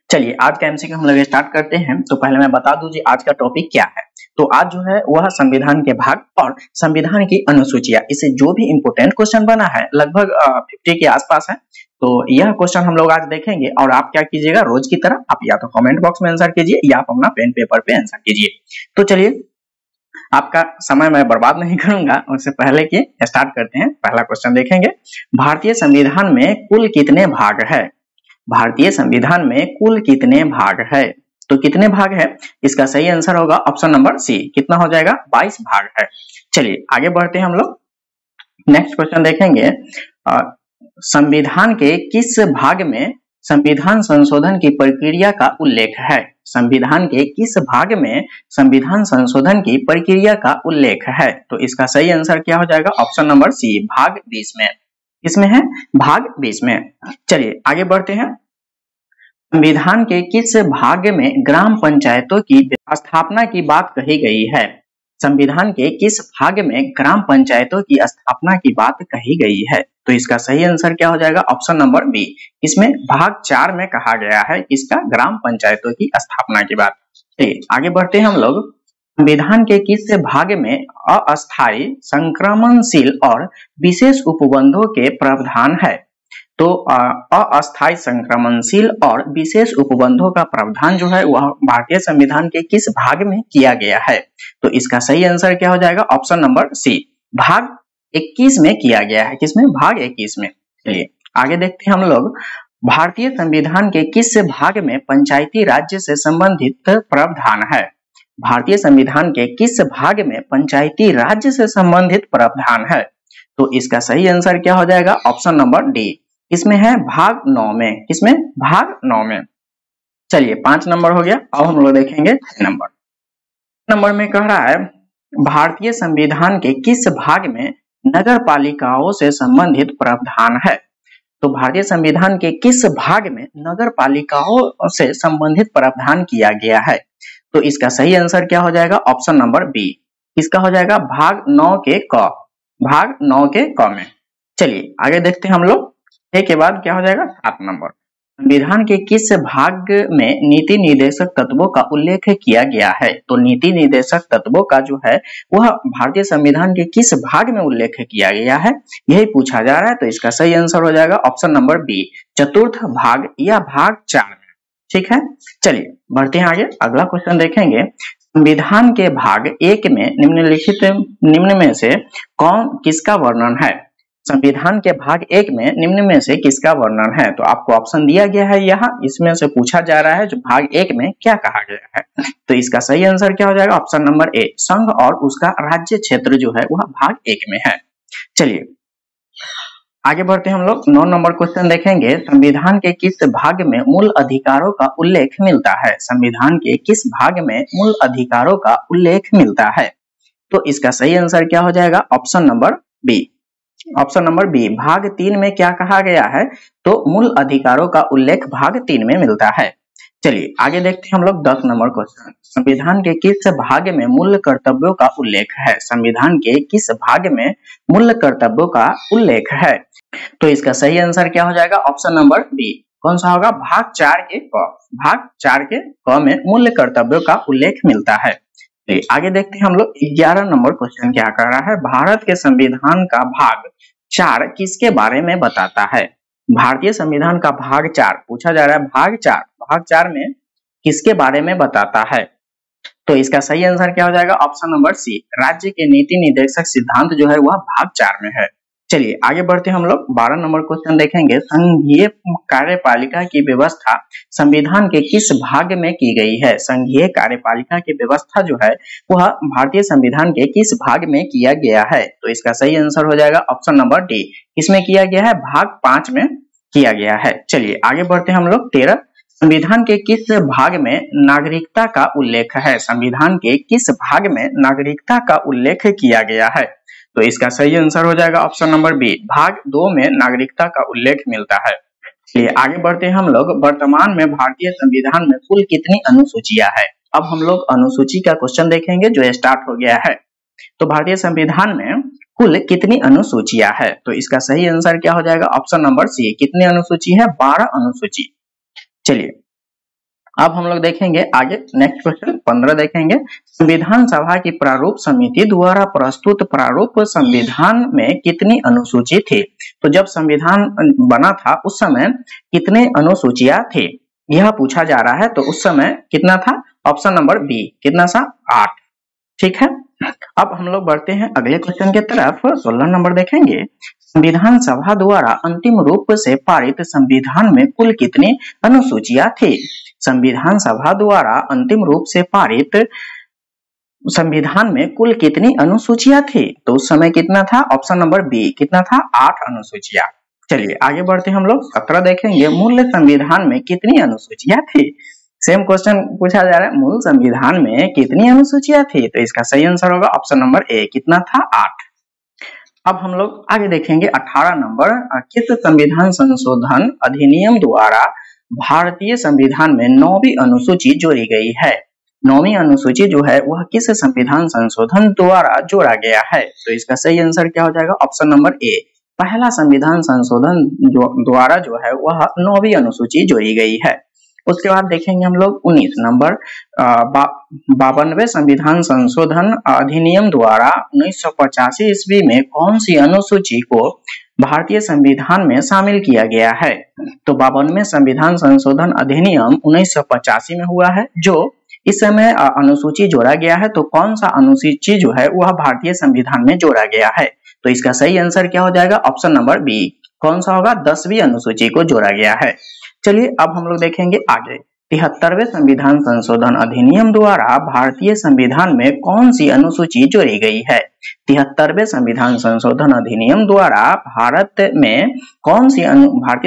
चलिए आज का एमसीक्यू हम लोग स्टार्ट करते हैं। तो पहले मैं बता दूं जी आज का टॉपिक क्या है। तो आज जो है वह संविधान के भाग और संविधान की अनुसूचियां, इससे जो भी इंपोर्टेंट क्वेश्चन बना है लगभग 50 के आसपास है। तो यह क्वेश्चन हम लोग आज देखेंगे और आप क्या कीजिएगा, रोज की तरह आप या तो कमेंट बॉक्स में आंसर कीजिए या आप अपना पेन पेपर पे आंसर कीजिए। तो चलिए आपका समय मैं बर्बाद नहीं करूंगा, उससे पहले कि स्टार्ट करते हैं। पहला क्वेश्चन देखेंगे, भारतीय संविधान में कुल कितने भाग है? भारतीय संविधान में कुल कितने भाग है? तो कितने भाग है, इसका सही आंसर होगा ऑप्शन नंबर सी। कितना हो जाएगा? 22 भाग है। चलिए आगे बढ़ते हैं हम लोग। नेक्स्ट क्वेश्चन देखेंगे, संविधान के किस भाग में संविधान संशोधन की प्रक्रिया का उल्लेख है? संविधान के किस भाग में संविधान संशोधन की प्रक्रिया का उल्लेख है? तो इसका सही आंसर क्या हो जाएगा? ऑप्शन नंबर सी, भाग 20 में। इसमें है भाग 20 में। चलिए आगे बढ़ते हैं। संविधान के किस भाग में ग्राम पंचायतों की स्थापना की बात कही गई है? संविधान के किस भाग में ग्राम पंचायतों की स्थापना की बात कही गई है? तो इसका सही आंसर क्या हो जाएगा? Option number B. इसमें भाग 4 में कहा गया है किसका? ग्राम पंचायतों की स्थापना की बात। चलिए आगे बढ़ते हैं हम लोग। संविधान के किस भाग में अस्थायी, संक्रमणशील और विशेष उपबंधों के प्रावधान है? तो अस्थायी, संक्रमणशील और विशेष उपबंधों का प्रावधान जो है वह भारतीय संविधान के किस भाग में किया गया है? तो इसका सही आंसर क्या हो जाएगा? ऑप्शन नंबर सी, भाग 21 में किया गया है। किसमें? भाग 21 में। चलिए आगे देखते हैं हम लोग। भारतीय संविधान के किस भाग में पंचायती राज्य से संबंधित प्रावधान है? भारतीय संविधान के किस भाग में पंचायती राज्य से संबंधित प्रावधान है? तो इसका सही आंसर क्या हो जाएगा? Option number D. इसमें है भाग 9 में। किसमें? भाग 9 में। चलिए 5 नंबर हो गया। अब हम लोग देखेंगे 6 नंबर में कह रहा है, भारतीय संविधान के किस भाग में नगर पालिकाओं से संबंधित प्रावधान है? तो भारतीय संविधान के किस भाग में नगर पालिकाओं से संबंधित प्रावधान किया गया है? तो इसका सही आंसर क्या हो जाएगा? Option number B. इसका हो जाएगा भाग 9 के क। भाग 9 के क में। चलिए आगे देखते हैं हम लोग। के बाद क्या हो जाएगा? 7 नंबर। संविधान के किस भाग में नीति निर्देशक तत्वों का उल्लेख किया गया है? तो नीति निर्देशक तत्वों का जो है वह भारतीय संविधान के किस भाग में उल्लेख किया गया है, यही पूछा जा रहा है। तो इसका सही आंसर हो जाएगा ऑप्शन नंबर बी, चतुर्थ भाग या भाग 4 में। ठीक है, चलिए बढ़ते हैं आगे। अगला क्वेश्चन देखेंगे, संविधान के भाग 1 में निम्न में से कौन किसका वर्णन है? संविधान के भाग 1 में निम्न में से किसका वर्णन है? तो आपको ऑप्शन दिया गया है यहाँ। इसमें से पूछा जा रहा है जो भाग 1 में क्या कहा गया है। तो इसका सही आंसर क्या हो जाएगा? ऑप्शन नंबर ए, संघ और उसका राज्य क्षेत्र जो है वह भाग 1 में है। चलिए आगे बढ़ते हैं हम लोग। 9 नंबर क्वेश्चन देखेंगे, संविधान के किस भाग में मूल अधिकारों का उल्लेख मिलता है? संविधान के किस भाग में मूल अधिकारों का उल्लेख मिलता है? तो इसका सही आंसर क्या हो जाएगा? Option number B. Option number B, भाग 3 में क्या कहा गया है? तो मूल अधिकारों का उल्लेख भाग 3 में मिलता है। चलिए आगे देखते हैं हम लोग 10 नंबर क्वेश्चन, संविधान के किस भाग में मूल कर्तव्यों का उल्लेख है? संविधान के किस भाग में मूल कर्तव्यों का उल्लेख है? तो इसका सही आंसर क्या हो जाएगा? Option number B. कौन सा होगा? भाग 4 के क। भाग 4 के क में मूल कर्तव्यों का उल्लेख मिलता है। आगे देखते हैं हम लोग। 11 नंबर क्वेश्चन क्या कर रहा है, भारत के संविधान का भाग 4 किसके बारे में बताता है? भारतीय संविधान का भाग 4 पूछा जा रहा है। भाग 4 में किसके बारे में बताता है? तो इसका सही आंसर क्या हो जाएगा? ऑप्शन नंबर सी, राज्य के नीति निर्देशक सिद्धांत जो है वह भाग 4 में है। चलिए आगे बढ़ते हैं हम लोग। 12 नंबर क्वेश्चन देखेंगे, संघीय कार्यपालिका की व्यवस्था संविधान के किस भाग में की गई है? संघीय कार्यपालिका की व्यवस्था जो है वह भारतीय संविधान के किस भाग में किया गया है? तो इसका सही आंसर हो जाएगा ऑप्शन नंबर डी। इसमें किया गया है भाग 5 में किया गया है। चलिए आगे बढ़ते हैं हम लोग। 13, संविधान के किस भाग में नागरिकता का उल्लेख है? संविधान के किस भाग में नागरिकता का उल्लेख किया गया है? तो इसका सही आंसर हो जाएगा ऑप्शन नंबर बी, भाग 2 में नागरिकता का उल्लेख मिलता है। चलिए आगे बढ़ते हैं हम लोग। वर्तमान में भारतीय संविधान में कुल कितनी अनुसूचियां है? अब हम लोग अनुसूची का क्वेश्चन देखेंगे जो स्टार्ट हो गया है। तो भारतीय संविधान में कुल कितनी अनुसूचियां है? तो इसका सही आंसर क्या हो जाएगा? Option number C. कितनी अनुसूची है? 12 अनुसूची। चलिए अब हम लोग देखेंगे आगे नेक्स्ट क्वेश्चन 15 देखेंगे। संविधान सभा की प्रारूप समिति द्वारा प्रस्तुत प्रारूप संविधान में कितनी अनुसूची थी? तो जब संविधान बना था उस समय कितने अनुसूचियां थी यह पूछा जा रहा है। तो उस समय कितना था? ऑप्शन नंबर बी, कितना सा? 8। ठीक है, अब हम लोग बढ़ते हैं अगले क्वेश्चन की तरफ। 16 नंबर देखेंगे। संविधान सभा द्वारा अंतिम रूप से पारित संविधान में कुल कितनी अनुसूचियां थी? संविधान सभा द्वारा अंतिम रूप से पारित संविधान में कुल कितनी अनुसूचियां थी? तो उस समय कितना था? ऑप्शन नंबर बी, कितना था? 8 अनुसूचियां। चलिए आगे बढ़ते हम लोग 17 देखेंगे। मूल संविधान में कितनी अनुसूचियां थी? सेम क्वेश्चन पूछा जा रहा है, मूल संविधान में कितनी अनुसूचियां थी? तो इसका सही आंसर होगा ऑप्शन नंबर ए, कितना था? 8। अब हम लोग आगे देखेंगे 18 नंबर। किस संविधान संशोधन अधिनियम द्वारा भारतीय संविधान में 9वीं अनुसूची जोड़ी गई है? 9वीं अनुसूची जो है वह किस संविधान संशोधन द्वारा जोड़ा गया है? तो इसका सही आंसर क्या हो जाएगा? ऑप्शन नंबर ए, पहला संविधान संशोधन द्वारा जो है वह 9वीं अनुसूची जोड़ी गई है। उसके बाद देखेंगे हम लोग 19 नंबर। 52वें संविधान संशोधन अधिनियम द्वारा 1985 ईस्वी में कौन सी अनुसूची को भारतीय संविधान में शामिल किया गया है? तो 52वें संविधान संशोधन अधिनियम 1985 में हुआ है। जो इस समय अनुसूची जोड़ा गया है, तो कौन सा अनुसूची जो है वह भारतीय संविधान में जोड़ा गया है? तो इसका सही आंसर क्या हो जाएगा? ऑप्शन नंबर बी, कौन सा होगा? 10वीं अनुसूची को जोड़ा गया है। चलिए अब हम लोग देखेंगे आगे। 73वें संविधान संशोधन अधिनियम द्वारा भारतीय संविधान में कौन सी अनुसूची जोड़ी गई है? 73वें संविधान संशोधन अधिनियम द्वारा भारतीय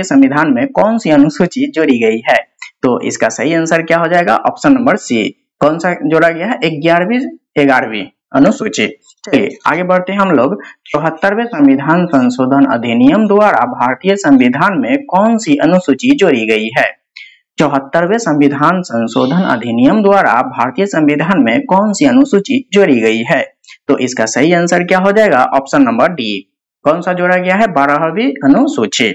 संविधान में कौन सी अनुसूची जोड़ी गई है? तो इसका सही आंसर क्या हो जाएगा? ऑप्शन नंबर सी, कौन सा जोड़ा गया है? 11वीं अनुसूची। चलिए आगे बढ़ते हैं हम लोग। 74वें संविधान संशोधन अधिनियम द्वारा भारतीय संविधान में कौन सी अनुसूची जोड़ी गई है? 74वें संविधान संशोधन अधिनियम द्वारा भारतीय संविधान में कौन सी अनुसूची जोड़ी गई है? तो इसका सही आंसर क्या हो जाएगा? ऑप्शन नंबर डी, कौन सा जोड़ा गया है? 12वीं अनुसूची।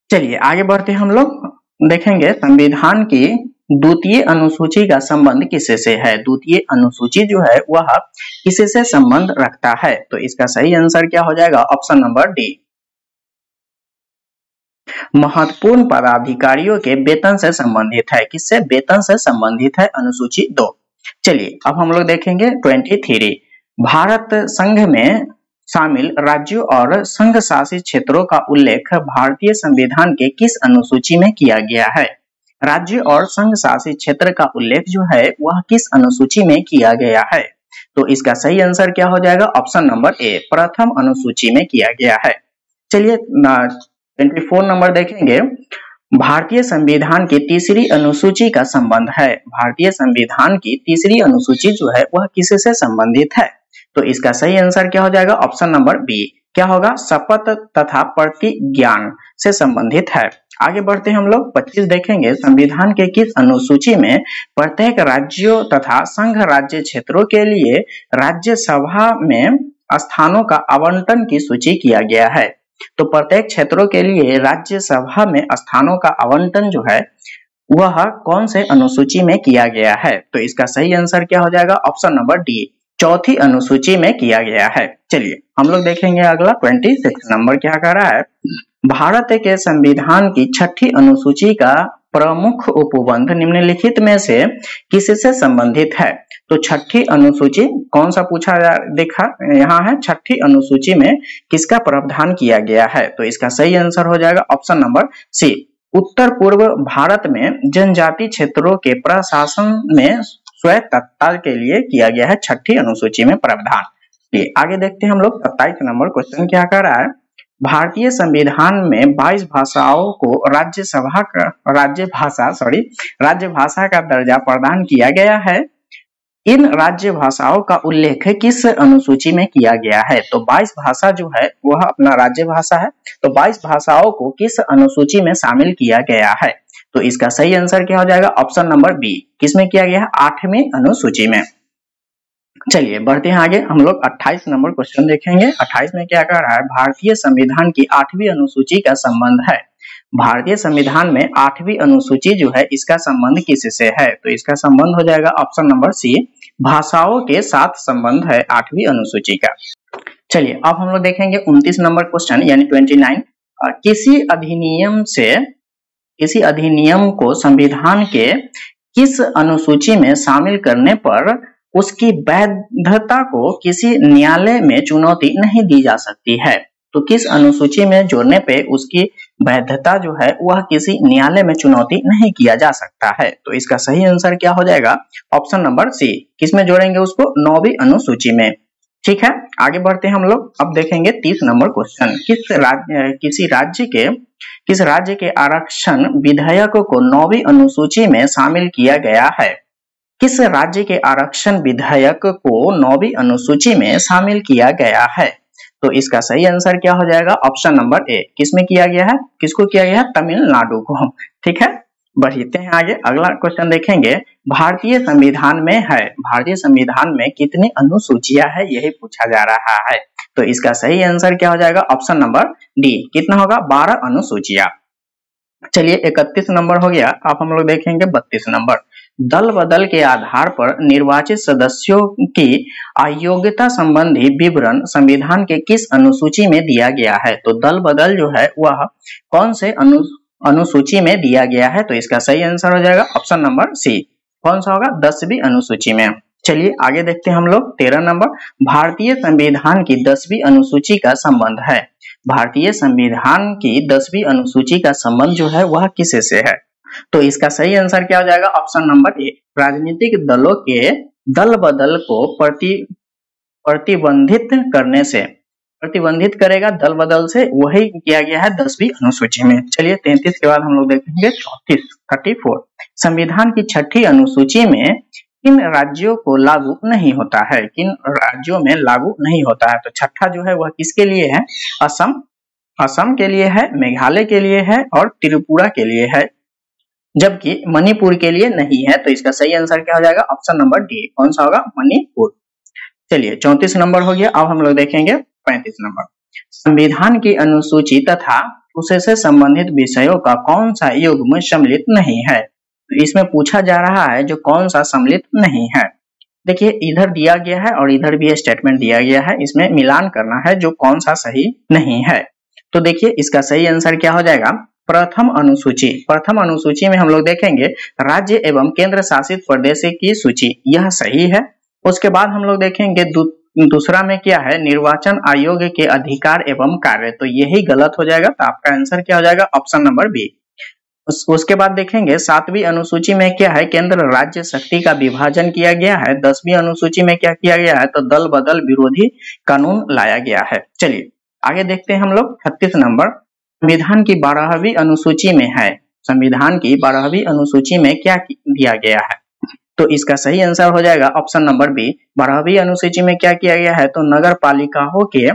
चलिए आगे बढ़ते हम लोग देखेंगे संविधान की द्वितीय अनुसूची का संबंध किससे से है? द्वितीय अनुसूची जो है वह किससे से संबंध रखता है? तो इसका सही आंसर क्या हो जाएगा? ऑप्शन नंबर डी, महत्वपूर्ण पदाधिकारियों के वेतन से संबंधित है। किससे? वेतन से संबंधित है अनुसूची 2। चलिए अब हम लोग देखेंगे 23। भारत संघ में शामिल राज्यों और संघ शासित क्षेत्रों का उल्लेख भारतीय संविधान के किस अनुसूची में किया गया है? राज्य और संघ शासित क्षेत्र का उल्लेख जो है वह किस अनुसूची में किया गया है? तो इसका सही आंसर क्या हो जाएगा? ऑप्शन नंबर ए, प्रथम अनुसूची में किया गया है। चलिए 24 नंबर देखेंगे। भारतीय संविधान की तीसरी अनुसूची का संबंध है। भारतीय संविधान की तीसरी अनुसूची जो है वह किससे संबंधित है? तो इसका सही आंसर क्या हो जाएगा? ऑप्शन नंबर बी, क्या होगा? शपथ तथा प्रतिज्ञान से संबंधित है। आगे बढ़ते हैं हम लोग 25 देखेंगे। संविधान के किस अनुसूची में प्रत्येक राज्यों तथा संघ राज्य क्षेत्रों के लिए राज्यसभा में स्थानों का आवंटन की सूची किया गया है? तो प्रत्येक क्षेत्रों के लिए राज्यसभा में स्थानों का आवंटन जो है वह कौन से अनुसूची में किया गया है? तो इसका सही आंसर क्या हो जाएगा? ऑप्शन नंबर डी, चौथी अनुसूची में किया गया है। चलिए हम लोग देखेंगे अगला 26 नंबर क्या कह रहा है। भारत के संविधान की 6ठी अनुसूची का प्रमुख उपबंध निम्नलिखित में से किससे संबंधित है? तो 6ठी अनुसूची कौन सा पूछा देखा यहाँ है, 6ठी अनुसूची में किसका प्रावधान किया गया है? तो इसका सही आंसर हो जाएगा ऑप्शन नंबर सी, उत्तर पूर्व भारत में जनजाति क्षेत्रों के प्रशासन में स्वायत्तता के लिए किया गया है 6ठी अनुसूची में प्रावधान। आगे देखते हैं हम लोग 27 नंबर क्वेश्चन क्या कर रहा है। भारतीय संविधान में 22 भाषाओं को राज्य भाषा का दर्जा प्रदान किया गया है। इन राज्य भाषाओं का उल्लेख किस अनुसूची में किया गया है? तो 22 भाषा जो है वह अपना राज्य भाषा है। तो 22 भाषाओं को किस अनुसूची में शामिल किया गया है? तो इसका सही आंसर क्या हो जाएगा? ऑप्शन नंबर बी, किसमें किया गया है? 8वीं अनुसूची में। चलिए बढ़ते हैं आगे, हम लोग 28 नंबर क्वेश्चन देखेंगे। 28 में क्या कह रहा है? भारतीय संविधान की 8वीं अनुसूची का संबंध है भारतीय संविधान में 8वीं अनुसूची जो है इसका संबंध किससे है? तो इसका संबंध हो जाएगा ऑप्शन नंबर सी, भाषाओं के साथ संबंध है 8वीं अनुसूची का। चलिए अब हम लोग देखेंगे 29 नंबर क्वेश्चन यानी 29। किसी अधिनियम को संविधान के किस अनुसूची में शामिल करने पर उसकी वैधता को किसी न्यायालय में चुनौती नहीं दी जा सकती है? तो किस अनुसूची में जोड़ने पे उसकी वैधता जो है वह किसी न्यायालय में चुनौती नहीं किया जा सकता है? तो इसका सही आंसर क्या हो जाएगा? Option number C. किस में जोड़ेंगे उसको? 9वीं अनुसूची में। ठीक है, आगे बढ़ते हैं हम लोग। अब देखेंगे 30 नंबर क्वेश्चन। किस राज्य के आरक्षण विधेयक को 9वीं अनुसूची में शामिल किया गया है? किस राज्य के आरक्षण विधेयक को 9वीं अनुसूची में शामिल किया गया है? तो इसका सही आंसर क्या हो जाएगा? Option number A. किसमें किया गया है? किसको किया गया है? तमिलनाडु को। ठीक है, बढ़ते हैं आगे। अगला क्वेश्चन देखेंगे। भारतीय संविधान में कितनी अनुसूचियां है यही पूछा जा रहा है। तो इसका सही आंसर क्या हो जाएगा? Option number D. कितना होगा? 12 अनुसूचियां। चलिए 31 नंबर हो गया। अब हम लोग देखेंगे 32 नंबर। दल बदल के आधार पर निर्वाचित सदस्यों की अयोग्यता संबंधी विवरण संविधान के किस अनुसूची में दिया गया है? तो दल बदल जो है वह कौन से अनुसूची में दिया गया है? तो इसका सही आंसर हो जाएगा ऑप्शन नंबर सी। कौन सा होगा? 10वीं अनुसूची में। चलिए आगे देखते हैं हम लोग 13 नंबर। भारतीय संविधान की 10वीं अनुसूची का संबंध है। भारतीय संविधान की 10वीं अनुसूची का संबंध जो है वह किससे है? तो इसका सही आंसर क्या हो जाएगा? Option number A. राजनीतिक दलों के दल बदल को प्रतिबंधित करेगा दल बदल से, वही किया गया है 10वीं अनुसूची में। चलिए 33 के बाद हम लोग देखेंगे 34। संविधान की 6ठी अनुसूची में किन राज्यों को लागू नहीं होता है? किन राज्यों में लागू नहीं होता है? तो छठा जो है वह किसके लिए है? असम के लिए है, मेघालय के लिए है और त्रिपुरा के लिए है, जबकि मणिपुर के लिए नहीं है। तो इसका सही आंसर क्या हो जाएगा? Option number D. कौन सा होगा? मणिपुर। चलिए 34 नंबर हो गया। अब हम लोग देखेंगे 35 नंबर। संविधान की अनुसूची तथा उससे संबंधित विषयों का कौन सा युग्म सम्मिलित नहीं है? तो इसमें पूछा जा रहा है जो कौन सा सम्मिलित नहीं है। देखिए इधर दिया गया है और इधर भी स्टेटमेंट दिया गया है, इसमें मिलान करना है जो कौन सा सही नहीं है। तो देखिए इसका सही आंसर क्या हो जाएगा? प्रथम अनुसूची में हम लोग देखेंगे राज्य एवं केंद्र शासित प्रदेशों की सूची, यह सही है। उसके बाद हम लोग देखेंगे दूसरा में क्या है? निर्वाचन आयोग के अधिकार एवं कार्य, तो यही गलत हो जाएगा। तो आपका आंसर क्या हो जाएगा? Option number B. उसके बाद देखेंगे 7वीं अनुसूची में क्या है? केंद्र राज्य शक्ति का विभाजन किया गया है। 10वीं अनुसूची में क्या किया गया है? तो दल बदल विरोधी कानून लाया गया है। चलिए आगे देखते हैं हम लोग 36 नंबर। संविधान की 12वीं अनुसूची में है, संविधान की 12वीं अनुसूची में क्या दिया गया है? तो इसका सही आंसर हो जाएगा ऑप्शन नंबर बी। 12वीं अनुसूची में क्या किया गया है? तो नगर पालिकाओं के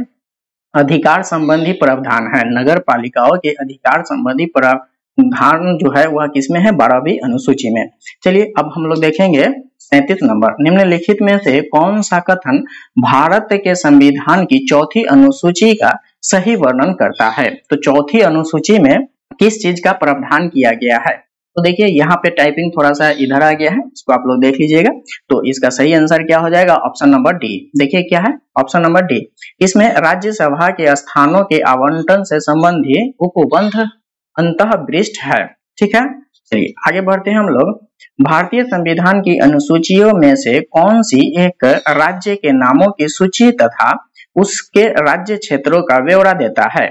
अधिकार संबंधी प्रावधान है। नगर पालिकाओं के अधिकार संबंधी प्रावधान जो है वह किसमें है? 12वीं अनुसूची में। चलिए अब हम लोग देखेंगे 37 नंबर। निम्नलिखित में से कौन सा कथन भारत के संविधान की 4थी अनुसूची का सही वर्णन करता है? तो 4थी अनुसूची में किस चीज का प्रावधान किया गया है? तो देखिए यहाँ पे टाइपिंग थोड़ा सा इधर आ गया है, इसको आप लोग देख लीजिएगा। तो इसका सही आंसर क्या हो जाएगा? Option number D. देखिए क्या है? Option number D. इसमें राज्यसभा के स्थानों के आवंटन से संबंधी उपबंध अंतःविष्ट है। ठीक है, चलिए आगे बढ़ते हैं हम लोग। भारतीय संविधान की अनुसूचियों में से कौन सी एक राज्य के नामों की सूची तथा उसके राज्य क्षेत्रों का ब्यौरा देता है?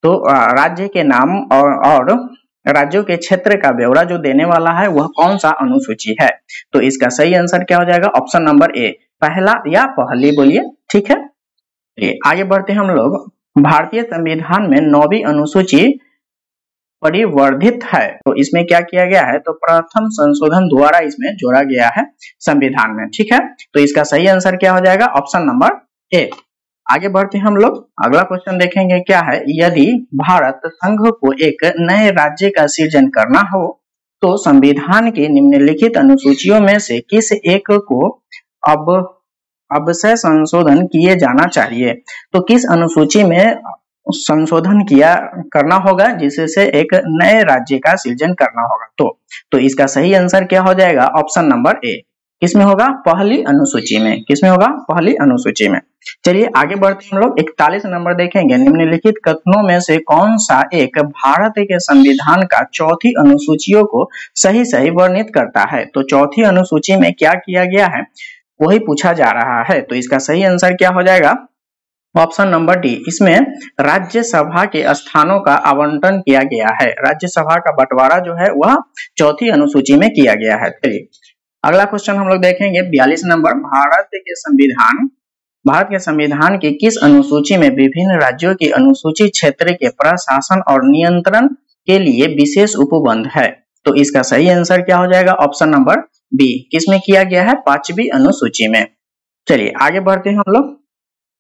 तो राज्य के नाम और राज्यों के क्षेत्र का ब्यौरा जो देने वाला है वह कौन सा अनुसूची है? तो इसका सही आंसर क्या हो जाएगा? Option number A. पहला या पहली बोलिए। ठीक है, आगे बढ़ते हैं हम लोग। भारतीय संविधान में 9वीं अनुसूची परिवर्धित है, तो इसमें क्या किया गया है? तो प्रथम संशोधन द्वारा इसमें जोड़ा गया है संविधान में। ठीक है, तो इसका सही आंसर क्या हो जाएगा? Option number A. आगे बढ़ते हैं हम लोग। अगला क्वेश्चन देखेंगे क्या है? यदि भारत संघ को एक नए राज्य का सृजन करना हो तो संविधान की निम्नलिखित अनुसूचियों में से किस एक को अब से संशोधन किए जाना चाहिए? तो किस अनुसूची में संशोधन करना होगा, जिससे एक नए राज्य का सृजन करना होगा। तो इसका सही आंसर क्या हो जाएगा? Option number A. किसमें होगा? पहली अनुसूची में। किसमें होगा? पहली अनुसूची में। चलिए आगे बढ़ते हैं हम लोग 41 नंबर देखेंगे। निम्नलिखित कथनों में से कौन सा एक भारत के संविधान का चौथी अनुसूचियों को सही सही वर्णित करता है? तो चौथी अनुसूची में क्या किया गया है वही पूछा जा रहा है। तो इसका सही आंसर क्या हो जाएगा? Option number D. इसमें राज्यसभा के स्थानों का आवंटन किया गया है। राज्यसभा का बंटवारा जो है वह चौथी अनुसूची में किया गया है। चलिए अगला क्वेश्चन हम लोग देखेंगे 42 नंबर। भारत के संविधान की किस अनुसूची में विभिन्न राज्यों की अनुसूचित क्षेत्र के प्रशासन और नियंत्रण के लिए विशेष उपबंध है? तो इसका सही आंसर क्या हो जाएगा? Option number B. किसमें किया गया है? 5वीं अनुसूची में। चलिए आगे बढ़ते हैं हम लोग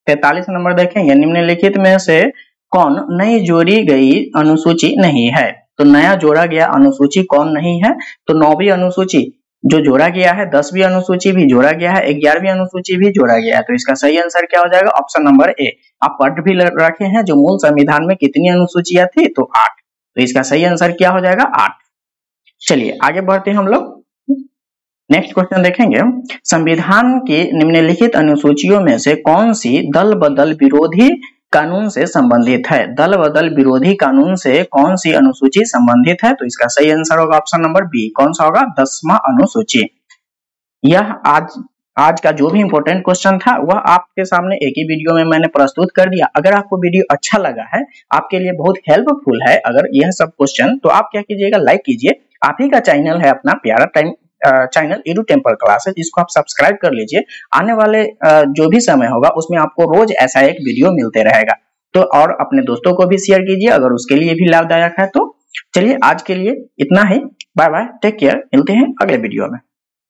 43 नंबर देखेंगे। निम्नलिखित में से कौन नई जोड़ी गई अनुसूची नहीं है? तो नया जोड़ा गया अनुसूची कौन नहीं है? तो 9वीं अनुसूची जो जोड़ा गया है, 10वीं अनुसूची भी जोड़ा गया है, 11वीं अनुसूची भी जोड़ा गया है। तो इसका सही आंसर क्या हो जाएगा? Option number A. आप पढ़ भी रखे हैं जो मूल संविधान में कितनी अनुसूचियां थी? तो 8। तो इसका सही आंसर क्या हो जाएगा? 8। चलिए आगे बढ़ते हैं हम लोग नेक्स्ट क्वेश्चन देखेंगे। संविधान की निम्नलिखित अनुसूचियों में से कौन सी दल बदल विरोधी कानून से संबंधित है? दल बदल विरोधी कानून से कौन सी अनुसूची संबंधित है? तो इसका सही आंसर होगा ऑप्शन नंबर बी। कौन सा होगा? 10वां अनुसूची। यह आज का जो भी इंपॉर्टेंट क्वेश्चन था वह आपके सामने एक ही वीडियो में मैंने प्रस्तुत कर दिया। अगर आपको वीडियो अच्छा लगा है, आपके लिए बहुत हेल्पफुल है अगर यह सब क्वेश्चन, तो आप क्या कीजिएगा? लाइक कीजिए। आप ही का चैनल है अपना प्यारा time channel edu temple classes, जिसको आप सब्सक्राइब कर लीजिए। आने वाले जो भी समय होगा उसमें आपको रोज ऐसा एक वीडियो मिलते रहेगा। तो और अपने दोस्तों को भी शेयर कीजिए अगर उसके लिए भी लाभदायक है। तो चलिए आज के लिए इतना ही। Bye bye, take care. मिलते हैं अगले वीडियो में।